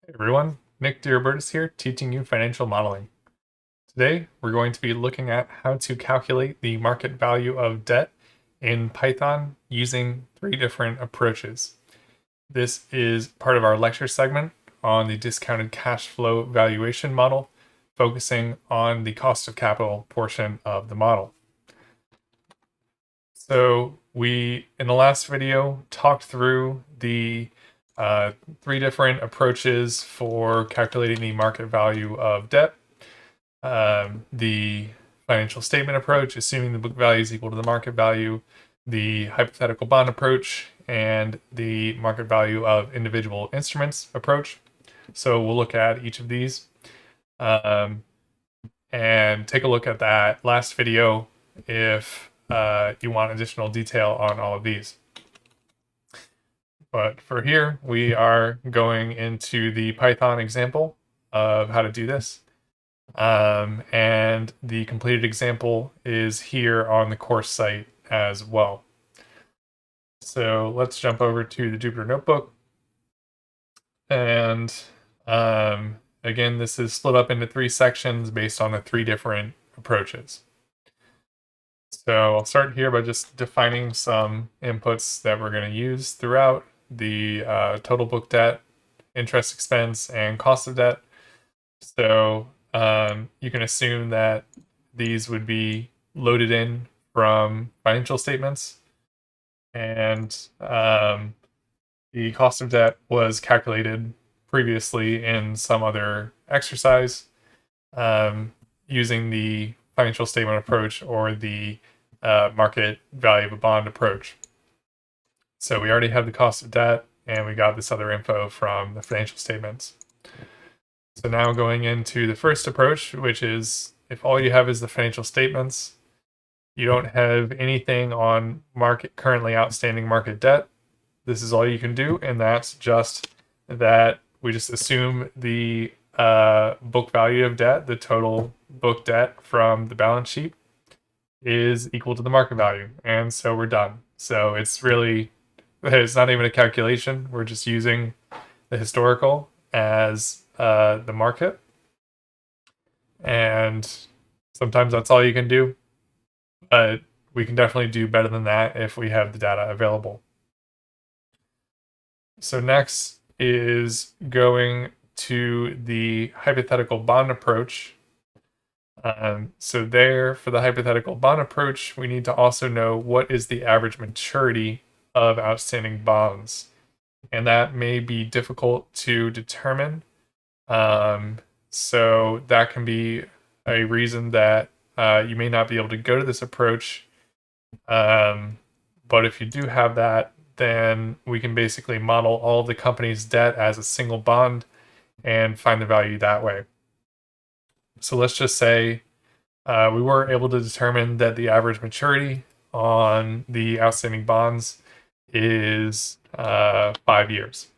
Hey everyone, Nick Dearbird is here teaching you financial modeling. Today we're going to be looking at how to calculate the market value of debt in Python using three different approaches. This is part of our lecture segment on the discounted cash flow valuation model, focusing on the cost of capital portion of the model. So we, in the last video, talked through the three different approaches for calculating the market value of debt. The financial statement approach, assuming the book value is equal to the market value, the hypothetical bond approach, and the market value of individual instruments approach. So we'll look at each of these and take a look at that last video if you want additional detail on all of these. But for here, we are going into the Python example of how to do this. And the completed example is here on the course site as well. So let's jump over to the Jupyter Notebook. And again, this is split up into three sections based on the three different approaches. So I'll start here by just defining some inputs that we're going to use throughout the total book debt, interest expense, and cost of debt. So you can assume that these would be loaded in from financial statements, and the cost of debt was calculated previously in some other exercise using the financial statement approach or the market value of a bond approach. So we already have the cost of debt, and we got this other info from the financial statements. So now going into the first approach, which is if all you have is the financial statements, you don't have anything on currently outstanding market debt, this is all you can do, and that's just that we just assume the book value of debt, the total book debt from the balance sheet, is equal to the market value, and so we're done. So it's not even a calculation. We're just using the historical as the market, and sometimes that's all you can do, but we can definitely do better than that if we have the data available. So next is going to the hypothetical bond approach. So there, for the hypothetical bond approach, we need to also know what is the average maturity of outstanding bonds, and that may be difficult to determine. So that can be a reason that you may not be able to go to this approach. But if you do have that, then we can basically model all of the company's debt as a single bond and find the value that way. So let's just say we were able to determine that the average maturity on the outstanding bonds is 5 years.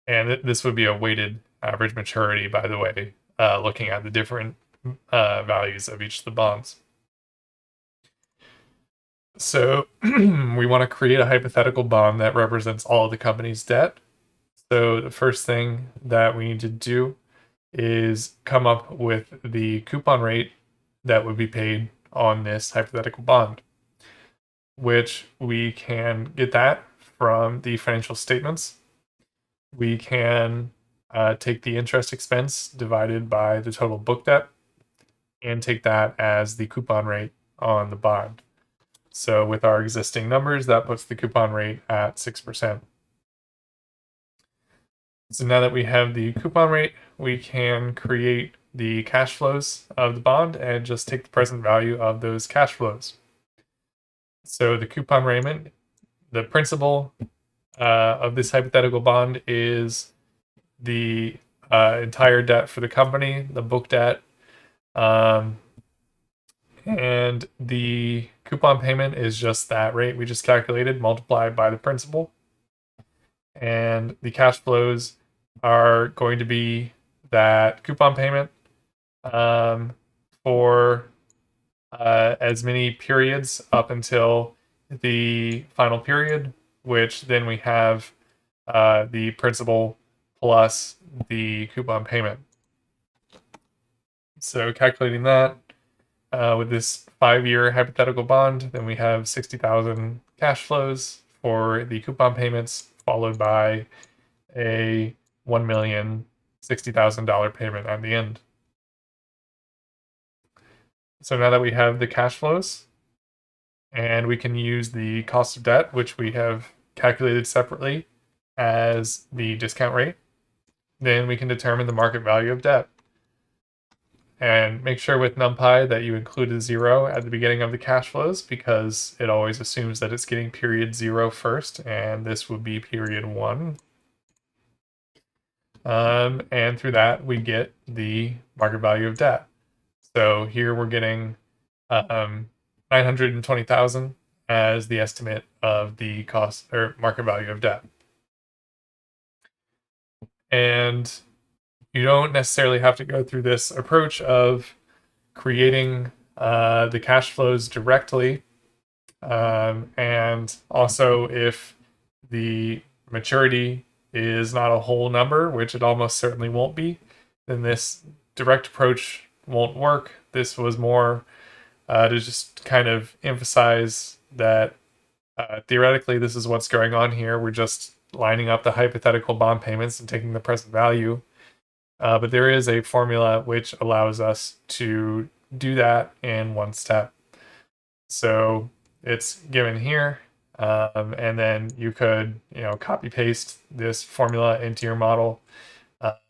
And this would be a weighted average maturity, by the way, looking at the different values of each of the bonds. So we want to create a hypothetical bond that represents all of the company's debt. So the first thing that we need to do is come up with the coupon rate that would be paid on this hypothetical bond, which we can get that from the financial statements. We can take the interest expense divided by the total book debt and take that as the coupon rate on the bond. So with our existing numbers, that puts the coupon rate at 6%. So now that we have the coupon rate, we can create the cash flows of the bond and just take the present value of those cash flows. So the coupon payment, the principal of this hypothetical bond is the entire debt for the company, the book debt, and the coupon payment is just that rate we just calculated multiplied by the principal. And the cash flows are going to be that coupon payment for as many periods up until the final period, which then we have the principal plus the coupon payment. So calculating that with this 5-year hypothetical bond, then we have 60,000 cash flows for the coupon payments, followed by a $1,060,000 payment at the end. So now that we have the cash flows, and we can use the cost of debt, which we have calculated separately, as the discount rate, then we can determine the market value of debt. And make sure with NumPy that you include a 0 at the beginning of the cash flows, because it always assumes that it's getting period 0 first, and this would be period 1. And through that, we get the market value of debt. So here we're getting 920,000 as the estimate of the cost or market value of debt. And you don't necessarily have to go through this approach of creating the cash flows directly. And also, if the maturity is not a whole number, which it almost certainly won't be, then this direct approach won't work. This was more to just kind of emphasize that theoretically this is what's going on here. We're just lining up the hypothetical bond payments and taking the present value. But there is a formula which allows us to do that in one step. So it's given here, and then you could, copy paste this formula into your model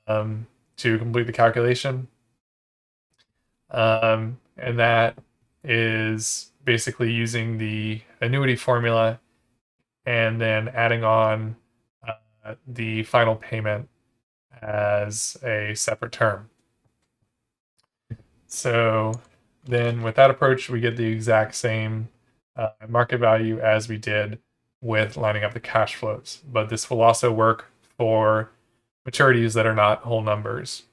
to complete the calculation. And that is basically using the annuity formula and then adding on the final payment as a separate term. So then with that approach, we get the exact same market value as we did with lining up the cash flows. But this will also work for maturities that are not whole numbers.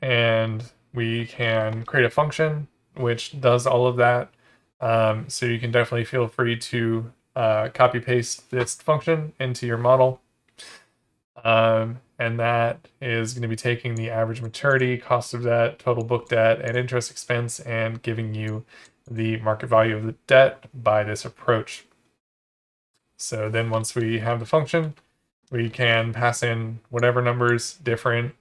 And we can create a function which does all of that. So you can definitely feel free to copy paste this function into your model. And that is going to be taking the average maturity, cost of debt, total book debt, and interest expense, and giving you the market value of the debt by this approach. So then once we have the function, we can pass in whatever numbers, different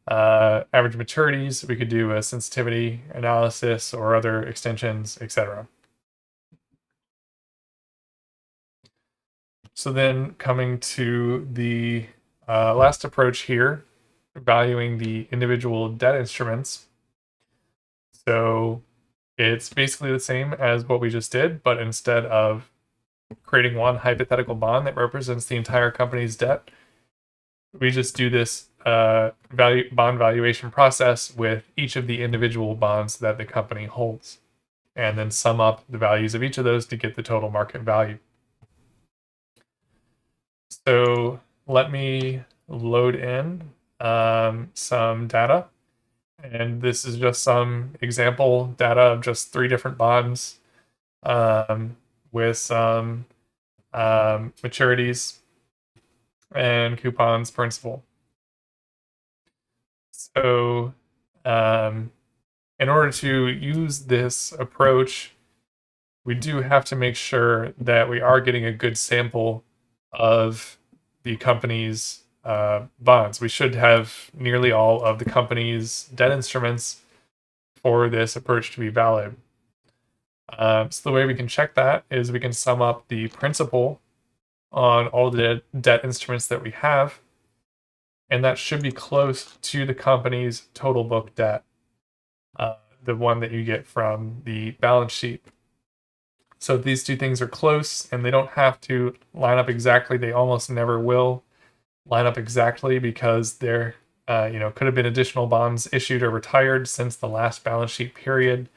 average maturities. We could do a sensitivity analysis or other extensions, etc. So then coming to the last approach here, valuing the individual debt instruments. So it's basically the same as what we just did, but instead of creating one hypothetical bond that represents the entire company's debt, we just do this bond valuation process with each of the individual bonds that the company holds, and then sum up the values of each of those to get the total market value. So let me load in some data. And this is just some example data of just 3 different bonds with some maturities and coupons principal. So in order to use this approach, we do have to make sure that we are getting a good sample of the company's bonds. We should have nearly all of the company's debt instruments for this approach to be valid. So the way we can check that is we can sum up the principal on all the debt instruments that we have, and that should be close to the company's total book debt, the one that you get from the balance sheet. So if these two things are close, and they don't have to line up exactly, they almost never will line up exactly, because there could have been additional bonds issued or retired since the last balance sheet period.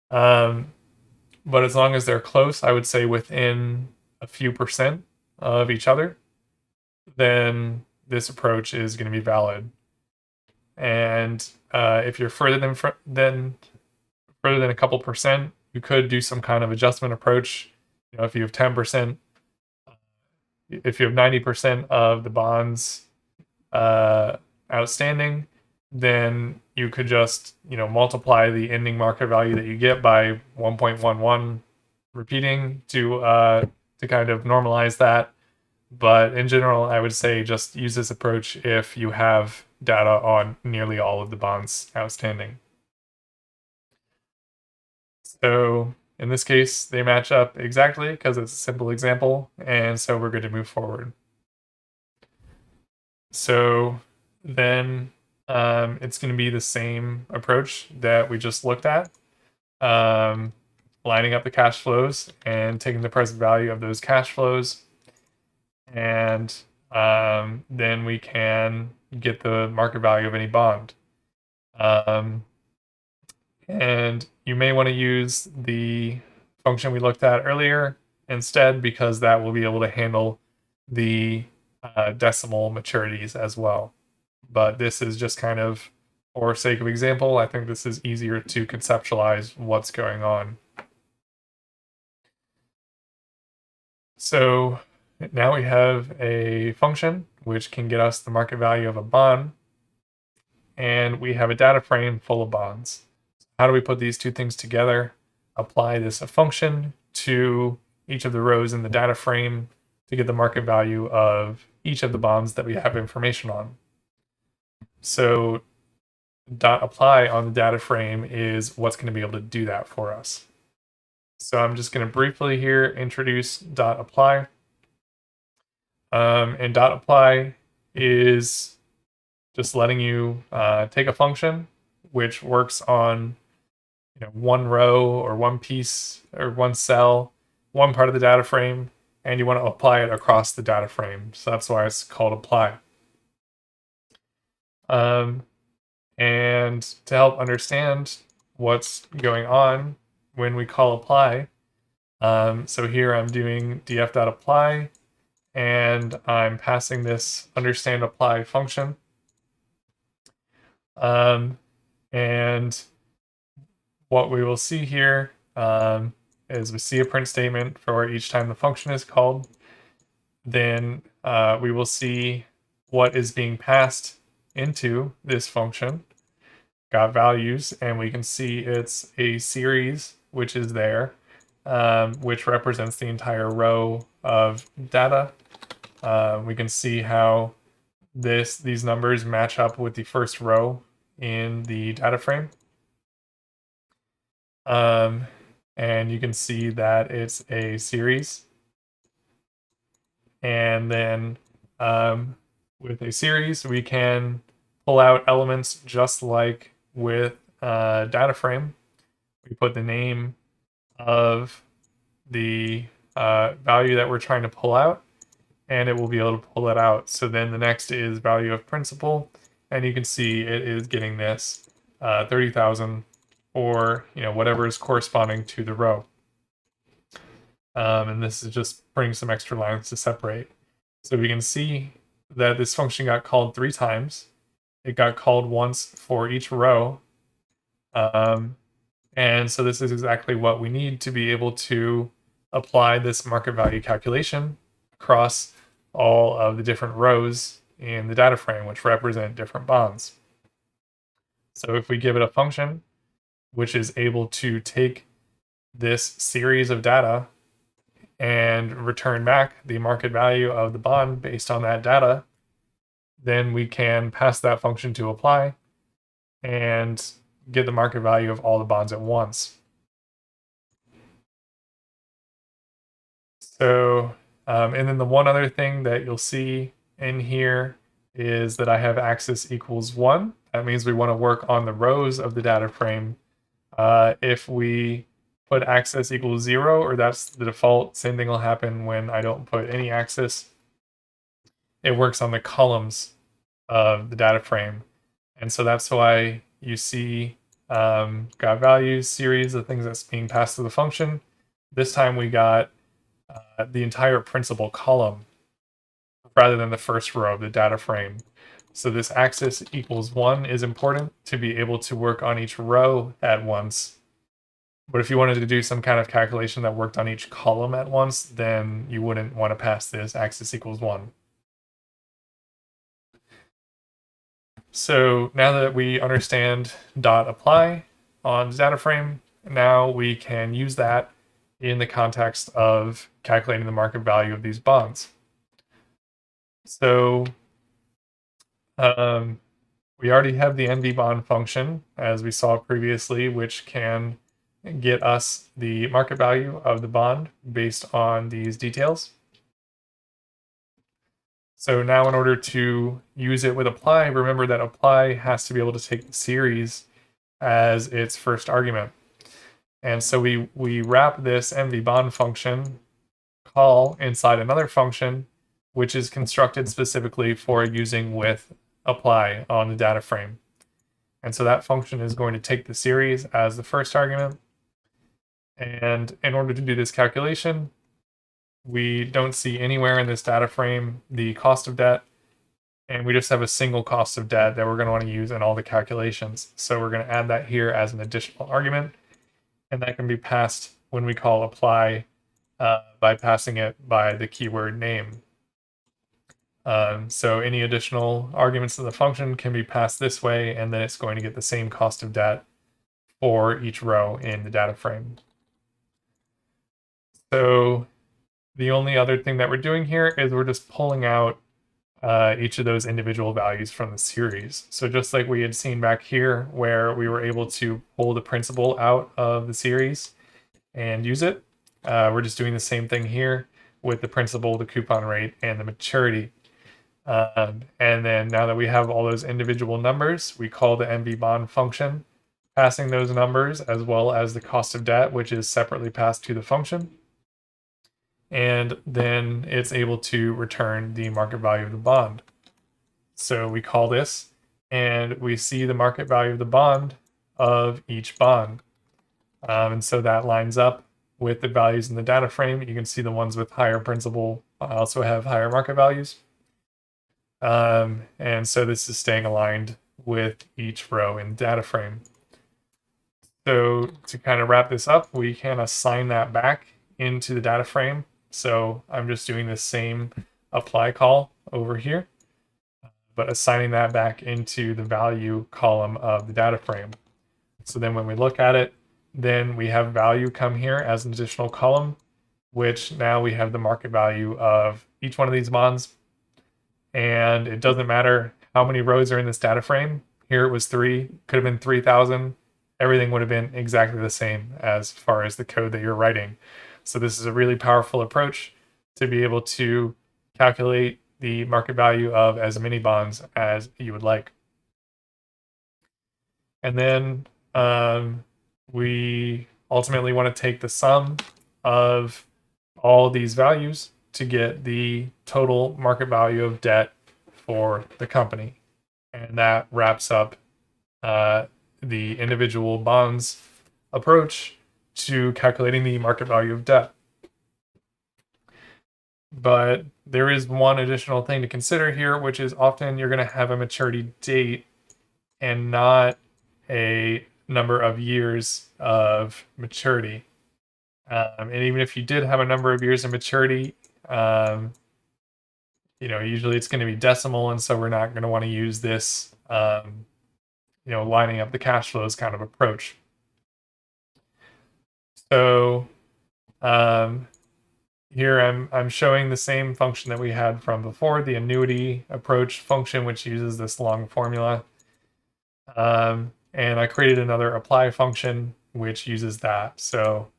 But as long as they're close, I would say within a few percent of each other, then this approach is going to be valid. And if you're further than a couple percent, you could do some kind of adjustment approach. If you have 10% if you have 90% of the bonds outstanding, then you could just multiply the ending market value that you get by 1.11, repeating to kind of normalize that. But in general, I would say just use this approach if you have data on nearly all of the bonds outstanding. So in this case, they match up exactly because it's a simple example, and so we're good to move forward. So then it's going to be the same approach that we just looked at, lining up the cash flows and taking the present value of those cash flows, and then we can get the market value of any bond. And you may want to use the function we looked at earlier instead, because that will be able to handle the decimal maturities as well. But this is just kind of, for sake of example, I think this is easier to conceptualize what's going on. So now we have a function which can get us the market value of a bond, and we have a data frame full of bonds. How do we put these two things together? Apply this function to each of the rows in the data frame to get the market value of each of the bonds that we have information on. So dot apply on the data frame is what's going to be able to do that for us. So I'm just going to briefly here introduce dot apply. And dot apply is just letting you take a function which works on one row or one piece or one cell, one part of the data frame, and you want to apply it across the data frame. So that's why it's called apply. And to help understand what's going on when we call apply, so here I'm doing df.apply, and I'm passing this understand apply function. And what we will see here is we see a print statement for each time the function is called. Then we will see what is being passed into this function, got values, and we can see it's a series which is there, which represents the entire row of data. We can see how these numbers match up with the first row in the data frame. And you can see that it's a series. And then with a series, we can pull out elements just like with data frame. We put the name of the value that we're trying to pull out, and it will be able to pull it out. So then the next is value of principal, and you can see it is getting this 30,000, or whatever is corresponding to the row. And this is just putting some extra lines to separate. So we can see that this function got called 3 times. It got called once for each row. And so this is exactly what we need to be able to apply this market value calculation across all of the different rows in the data frame, which represent different bonds. So if we give it a function which is able to take this series of data and return back the market value of the bond based on that data, then we can pass that function to apply and get the market value of all the bonds at once. So, and then the one other thing that you'll see in here is that I have axis equals 1. That means we want to work on the rows of the data frame. If we put axis equals 0, or that's the default, same thing will happen when I don't put any axis. It works on the columns of the data frame. And so that's why you see got values, series of things that's being passed to the function. This time we got the entire principal column rather than the first row of the data frame. So this axis equals 1 is important to be able to work on each row at once. But if you wanted to do some kind of calculation that worked on each column at once, then you wouldn't want to pass this axis equals 1. So now that we understand .apply on the data frame, now we can use that in the context of calculating the market value of these bonds. So we already have the NV bond function, as we saw previously, which can get us the market value of the bond based on these details. So now in order to use it with apply, remember that apply has to be able to take the series as its first argument. And so we wrap this NV bond function call inside another function, which is constructed specifically for using with apply on the data frame. And so that function is going to take the series as the first argument. And in order to do this calculation, we don't see anywhere in this data frame the cost of debt, and we just have a single cost of debt that we're going to want to use in all the calculations. So we're going to add that here as an additional argument, and that can be passed when we call apply by passing it by the keyword name. So any additional arguments to the function can be passed this way, and then it's going to get the same cost of debt for each row in the data frame. So the only other thing that we're doing here is we're just pulling out each of those individual values from the series. So just like we had seen back here, where we were able to pull the principal out of the series and use it, we're just doing the same thing here with the principal, the coupon rate, and the maturity. And then now that we have all those individual numbers, we call the NV bond function, passing those numbers as well as the cost of debt, which is separately passed to the function. And then it's able to return the market value of the bond. So we call this, and we see the market value of the bond of each bond. And so that lines up with the values in the data frame. You can see the ones with higher principal also have higher market values. And so this is staying aligned with each row in the data frame. So to kind of wrap this up, we can assign that back into the data frame. So I'm just doing the same apply call over here, but assigning that back into the value column of the data frame. So then when we look at it, then we have value come here as an additional column, which now we have the market value of each one of these bonds. And it doesn't matter how many rows are in this data frame. Here it was 3, could have been 3,000. Everything would have been exactly the same as far as the code that you're writing. So this is a really powerful approach to be able to calculate the market value of as many bonds as you would like. And then we ultimately want to take the sum of all these values to get the total market value of debt for the company. And that wraps up the individual bonds approach to calculating the market value of debt. But there is one additional thing to consider here, which is often you're going to have a maturity date and not a number of years of maturity. And even if you did have a number of years of maturity, usually it's going to be decimal, and so we're not going to want to use this, lining up the cash flows kind of approach. So here I'm showing the same function that we had from before, the annuity approach function, which uses this long formula. And I created another apply function, which uses that. So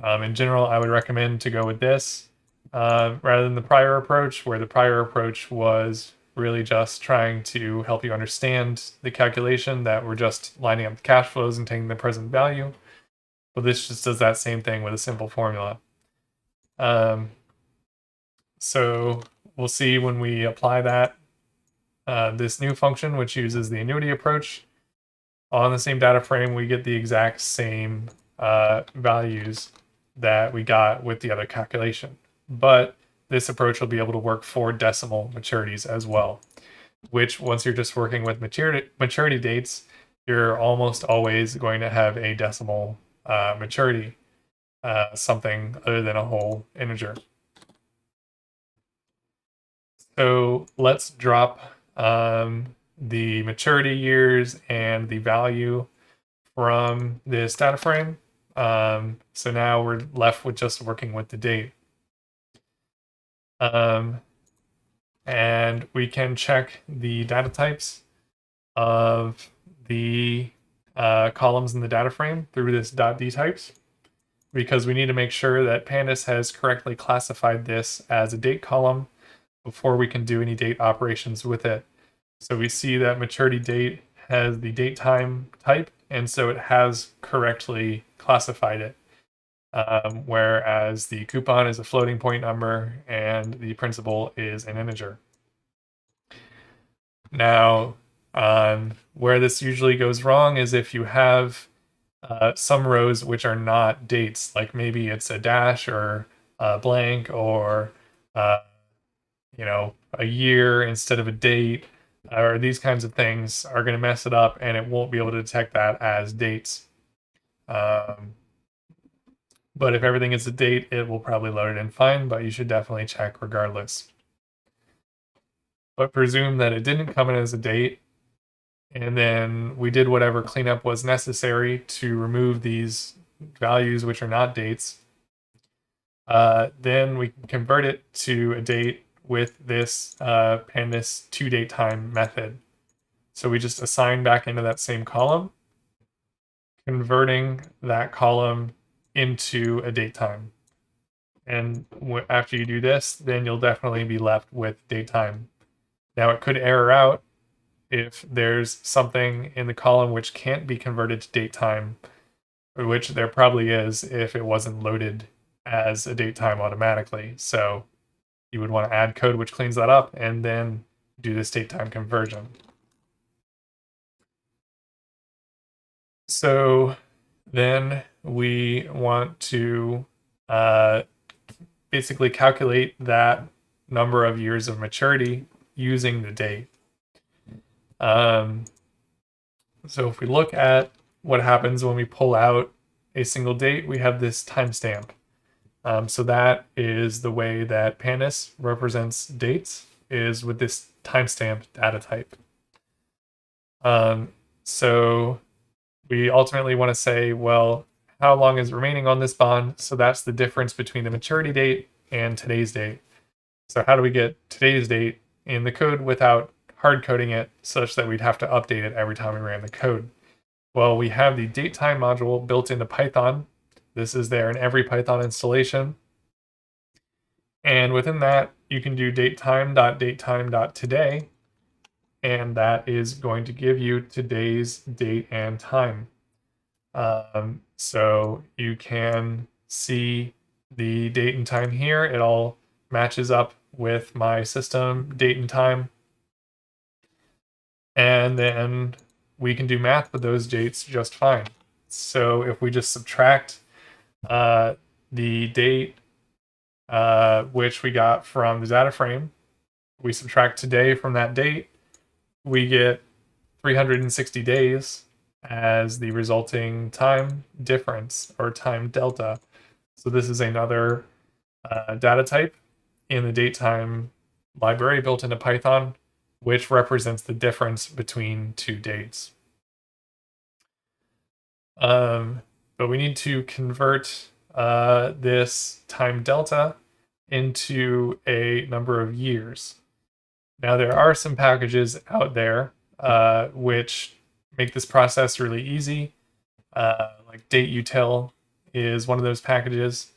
in general, I would recommend to go with this rather than the prior approach, where the prior approach was really just trying to help you understand the calculation that we're just lining up the cash flows and taking the present value. But this just does that same thing with a simple formula. So we'll see when we apply that, this new function, which uses the annuity approach, on the same data frame, we get the exact same values that we got with the other calculation. But this approach will be able to work for decimal maturities as well, which once you're just working with maturity dates, you're almost always going to have a decimal maturity, something other than a whole integer. So let's drop the maturity years and the value from this data frame. So now we're left with just working with the date. And we can check the data types of the columns in the data frame through this .dtypes, because we need to make sure that Pandas has correctly classified this as a date column before we can do any date operations with it. So we see that maturity date has the date time type, and so it has correctly classified it. Whereas the coupon is a floating point number and the principal is an integer. Now, where this usually goes wrong is if you have some rows which are not dates, like maybe it's a dash or a blank, or a year instead of a date, or these kinds of things are going to mess it up, and it won't be able to detect that as dates. But if everything is a date, it will probably load it in fine, but you should definitely check regardless. But presume that it didn't come in as a date, and then we did whatever cleanup was necessary to remove these values which are not dates. Then we can convert it to a date with this Pandas toDateTime method. So we just assign back into that same column, converting that column into a date time. And after you do this, then you'll definitely be left with date time. Now it could error out if there's something in the column which can't be converted to date time, which there probably is if it wasn't loaded as a date time automatically. So you would want to add code which cleans that up and then do this date time conversion. So then we want to basically calculate that number of years of maturity using the date. So if we look at what happens when we pull out a single date, we have this timestamp. So that is the way that Pandas represents dates, is with this timestamp data type. So we ultimately want to say, well, how long is remaining on this bond? So that's the difference between the maturity date and today's date. So how do we get today's date in the code without hard coding it such that we'd have to update it every time we ran the code? Well, we have the datetime module built into Python. This is there in every Python installation. And within that, you can do datetime.datetime.today, and that is going to give you today's date and time. So you can see the date and time here. It all matches up with my system date and time. And then we can do math with those dates just fine. So if we just subtract the date which we got from the data frame, we subtract today from that date, we get 360 days as the resulting time difference or time delta. So this is another data type in the datetime library built into Python, which represents the difference between two dates. But we need to convert this time delta into a number of years. Now there are some packages out there which make this process really easy. Like dateutil is one of those packages,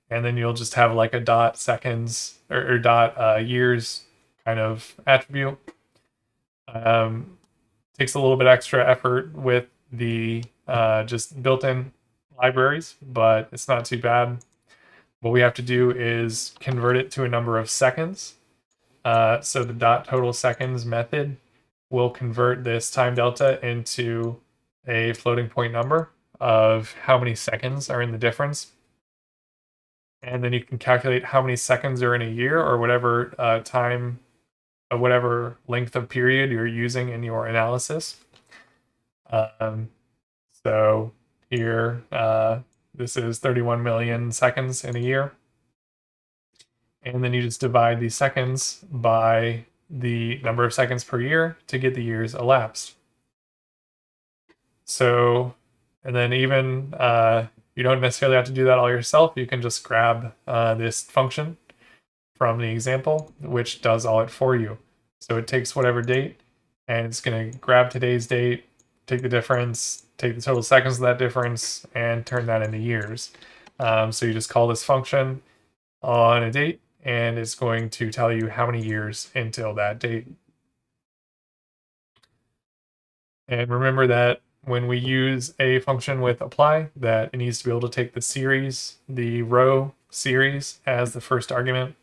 and then you'll just have like a dot seconds or dot years kind of attribute. Takes a little bit extra effort with the just built-in libraries, but it's not too bad. What we have to do is convert it to a number of seconds. So the dot total seconds method will convert this time delta into a floating point number of how many seconds are in the difference. And then you can calculate how many seconds are in a year, or whatever time, whatever length of period you're using in your analysis. So here, this is 31 million seconds in a year. And then you just divide the seconds by the number of seconds per year to get the years elapsed. So, and then even you don't necessarily have to do that all yourself. You can just grab this function from the example, which does all it for you. So it takes whatever date, and it's going to grab today's date, take the difference, take the total seconds of that difference, and turn that into years. So you just call this function on a date, and it's going to tell you how many years until that date. And remember that when we use a function with apply, that it needs to be able to take the series, the row series, as the first argument.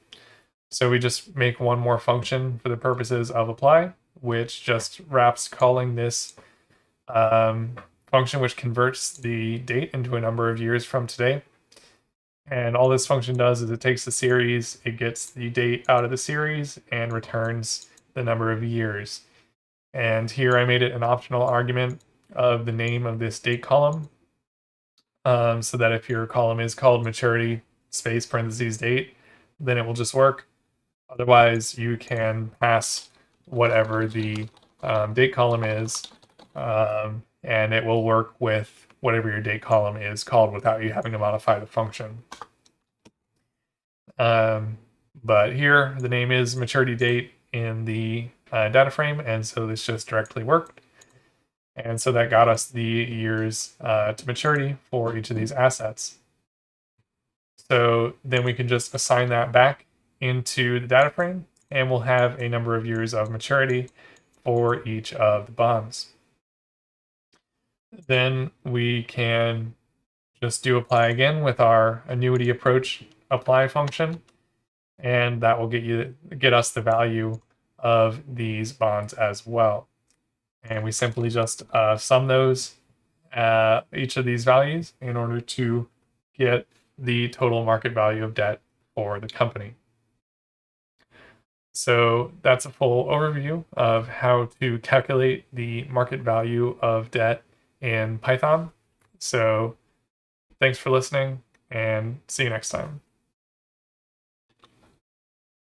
So we just make one more function for the purposes of apply, which just wraps calling this function, which converts the date into a number of years from today. And all this function does is it takes the series, it gets the date out of the series, and returns the number of years. And here I made it an optional argument of the name of this date column, so that if your column is called maturity space parentheses date, then it will just work. Otherwise, you can pass whatever the date column is, and it will work with whatever your date column is called without you having to modify the function. But here, the name is maturity date in the data frame, and so this just directly worked. And so that got us the years to maturity for each of these assets. So then we can just assign that back into the data frame, and we'll have a number of years of maturity for each of the bonds. Then we can just do apply again with our annuity approach apply function, and that will get us the value of these bonds as well. And we simply just sum those, each of these values, in order to get the total market value of debt for the company. So that's a full overview of how to calculate the market value of debt in Python. So thanks for listening, and see you next time.